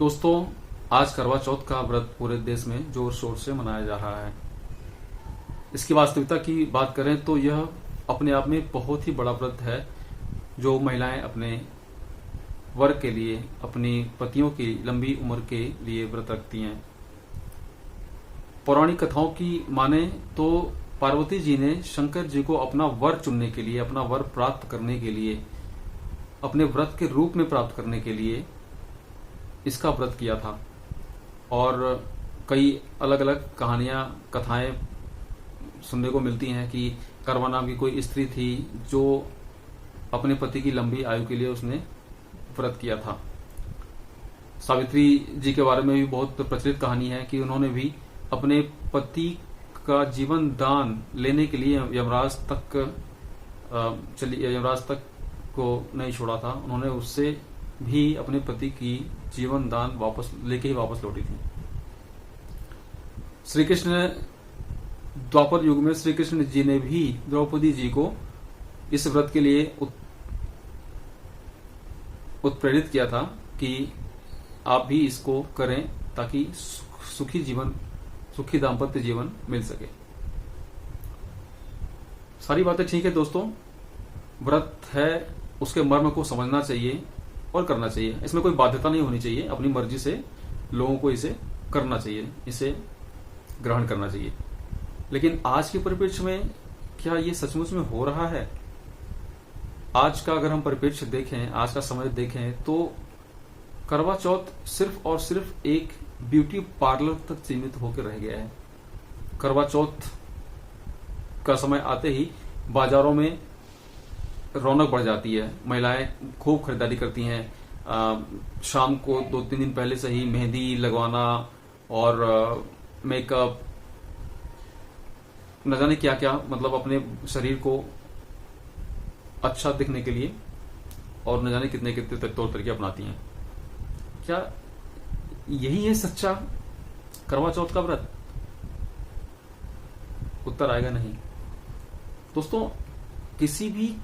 दोस्तों, आज करवा चौथ का व्रत पूरे देश में जोर शोर से मनाया जा रहा है। इसकी वास्तविकता की बात करें तो यह अपने आप में बहुत ही बड़ा व्रत है जो महिलाएं अपने वर्ग के लिए, अपनी पतियों की लंबी उम्र के लिए व्रत रखती हैं। पौराणिक कथाओं की माने तो पार्वती जी ने शंकर जी को अपना वर चुनने के लिए, अपना वर प्राप्त करने के लिए, अपने व्रत के रूप में प्राप्त करने के लिए इसका व्रत किया था। और कई अलग अलग कहानियां, कथाएं सुनने को मिलती हैं कि करवा नाम की कोई स्त्री थी जो अपने पति की लंबी आयु के लिए उसने व्रत किया था। सावित्री जी के बारे में भी बहुत प्रचलित कहानी है कि उन्होंने भी अपने पति का जीवन दान लेने के लिए यमराज तक को नहीं छोड़ा था। उन्होंने उससे भी अपने पति की जीवन दान लेके ही वापस लौटी थी। श्री कृष्ण द्वापर युग में श्री कृष्ण जी ने भी द्रौपदी जी को इस व्रत के लिए उत्प्रेरित किया था कि आप भी इसको करें ताकि सुखी दाम्पत्य जीवन मिल सके। सारी बातें ठीक है दोस्तों, व्रत है, उसके मर्म को समझना चाहिए और करना चाहिए। इसमें कोई बाध्यता नहीं होनी चाहिए, अपनी मर्जी से लोगों को इसे करना चाहिए, इसे ग्रहण करना चाहिए। लेकिन आज के परिप्रेक्ष्य में क्या ये सचमुच में हो रहा है? आज का अगर हम परिप्रेक्ष्य देखें, आज का समय देखें तो करवा चौथ सिर्फ और सिर्फ एक ब्यूटी पार्लर तक सीमित होकर रह गया है। करवा चौथ का समय आते ही बाजारों में रौनक बढ़ जाती है, महिलाएं खूब खरीदारी करती हैं। शाम को 2-3 दिन पहले से ही मेहंदी लगवाना और मेकअप, न जाने क्या क्या, मतलब अपने शरीर को अच्छा दिखने के लिए और न जाने कितने कितने तौर तरीके अपनाती हैं। क्या यही है सच्चा करवा चौथ का व्रत? उत्तर आएगा नहीं। दोस्तों, किसी भी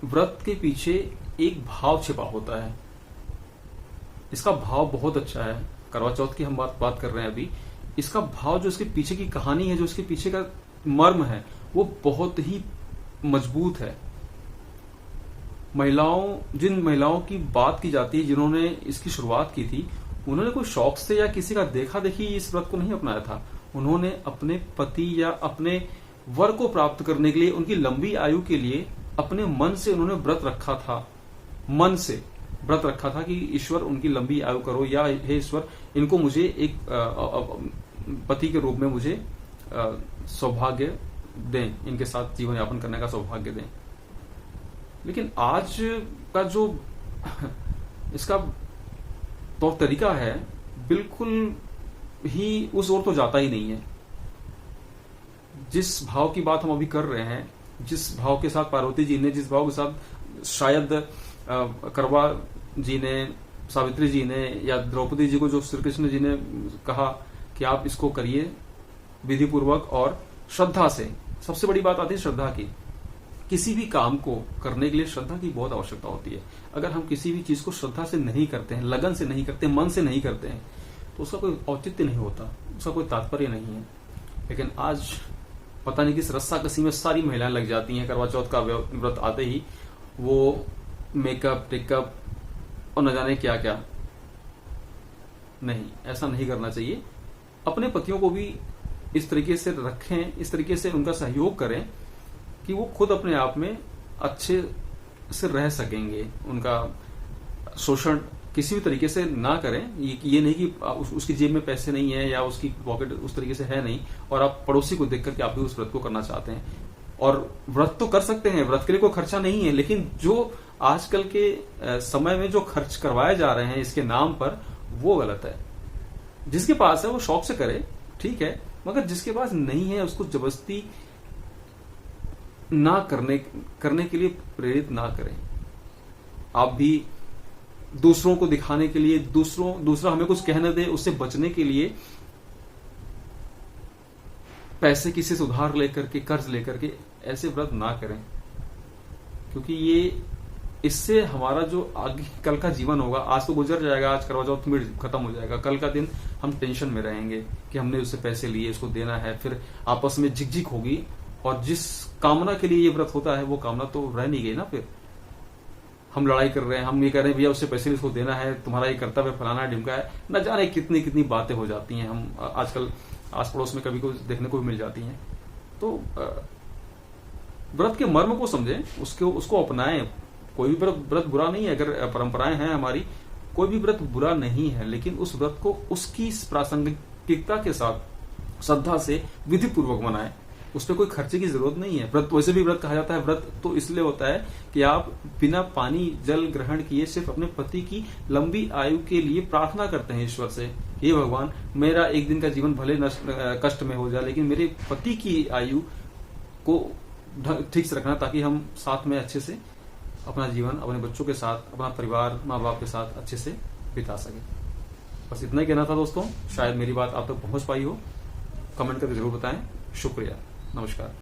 व्रत के पीछे एक भाव छिपा होता है। इसका भाव बहुत अच्छा है। करवा चौथ की हम बात कर रहे हैं अभी। इसका भाव, जो इसके पीछे की कहानी है, जो इसके पीछे का मर्म है, वो बहुत ही मजबूत है। जिन महिलाओं की बात की जाती है, जिन्होंने इसकी शुरुआत की थी, उन्होंने कोई शौक से या किसी का देखा देखी इस व्रत को नहीं अपनाया था। उन्होंने अपने पति या अपने वर को प्राप्त करने के लिए, उनकी लंबी आयु के लिए अपने मन से उन्होंने व्रत रखा था। मन से व्रत रखा था कि ईश्वर उनकी लंबी आयु करो, या हे ईश्वर इनको मुझे एक पति के रूप में मुझे सौभाग्य दें, इनके साथ जीवन यापन करने का सौभाग्य दें। लेकिन आज का जो इसका तौर तरीका है, बिल्कुल ही उस ओर तो जाता ही नहीं है। जिस भाव की बात हम अभी कर रहे हैं, जिस भाव के साथ पार्वती जी ने, जिस भाव के साथ शायद करवा जी ने, सावित्री जी ने या द्रौपदी जी को जो श्री कृष्ण जी ने कहा कि आप इसको करिए विधि पूर्वक और श्रद्धा से। सबसे बड़ी बात आती है श्रद्धा की। किसी भी काम को करने के लिए श्रद्धा की बहुत आवश्यकता होती है। अगर हम किसी भी चीज को श्रद्धा से नहीं करते हैं, लगन से नहीं करते, मन से नहीं करते हैं, तो उसका कोई औचित्य नहीं होता, उसका कोई तात्पर्य नहीं है। लेकिन आज पता नहीं किस रस्साकसी में सारी महिलाएं लग जाती हैं। करवा चौथ का व्रत आते ही वो मेकअप, टेकअप और न जाने क्या क्या। नहीं, ऐसा नहीं करना चाहिए। अपने पतियों को भी इस तरीके से रखें, इस तरीके से उनका सहयोग करें कि वो खुद अपने आप में अच्छे से रह सकेंगे। उनका शोषण किसी भी तरीके से ना करें। ये नहीं कि उसकी जेब में पैसे नहीं है या उसकी पॉकेट उस तरीके से है नहीं और आप पड़ोसी को देख करके आप भी उस व्रत को करना चाहते हैं। और व्रत तो कर सकते हैं, व्रत के लिए कोई खर्चा नहीं है, लेकिन जो आजकल के समय में जो खर्च करवाए जा रहे हैं इसके नाम पर, वो गलत है। जिसके पास है वो शौक से करे, ठीक है, मगर जिसके पास नहीं है उसको जबरदस्ती ना करने के लिए प्रेरित ना करें। आप भी दूसरों को दिखाने के लिए, दूसरा हमें कुछ कहने दे, उससे बचने के लिए पैसे किसी से उधार लेकर के, कर्ज लेकर के ऐसे व्रत ना करें, क्योंकि ये इससे हमारा जो आगे कल का जीवन होगा, आज तो गुजर जाएगा, आज करवा चौथ में खत्म हो जाएगा, कल का दिन हम टेंशन में रहेंगे कि हमने उससे पैसे लिए, इसको देना है, फिर आपस में झिकझिक होगी, और जिस कामना के लिए ये व्रत होता है वो कामना तो रह नहीं गई ना। फिर हम लड़ाई कर रहे हैं, हम ये कह रहे हैं भैया उससे पैसे इसको देना है, तुम्हारा ये कर्तव्य फलाना ढिमका है, न जाने कितनी कितनी बातें हो जाती हैं, हम आजकल आस पड़ोस में कभी को देखने को भी मिल जाती हैं। तो व्रत के मर्म को समझें, उसको अपनाएं। कोई भी व्रत बुरा नहीं है, अगर परंपराएं हैं हमारी, कोई भी व्रत बुरा नहीं है, लेकिन उस व्रत को उसकी प्रासंगिकता के साथ श्रद्धा से विधि पूर्वक मनाएं। उस पर कोई खर्चे की जरूरत नहीं है। व्रत वैसे भी व्रत कहा जाता है, व्रत तो इसलिए होता है कि आप बिना पानी जल ग्रहण किए सिर्फ अपने पति की लंबी आयु के लिए प्रार्थना करते हैं ईश्वर से, हे भगवान मेरा एक दिन का जीवन भले कष्ट में हो जाए, लेकिन मेरे पति की आयु को ठीक से रखना, ताकि हम साथ में अच्छे से अपना जीवन अपने बच्चों के साथ, अपना परिवार, माँ बाप के साथ अच्छे से बिता सके। बस इतना ही कहना था दोस्तों। शायद मेरी बात आप तक पहुंच पाई हो। कमेंट करके जरूर बताएं। शुक्रिया। नमस्कार।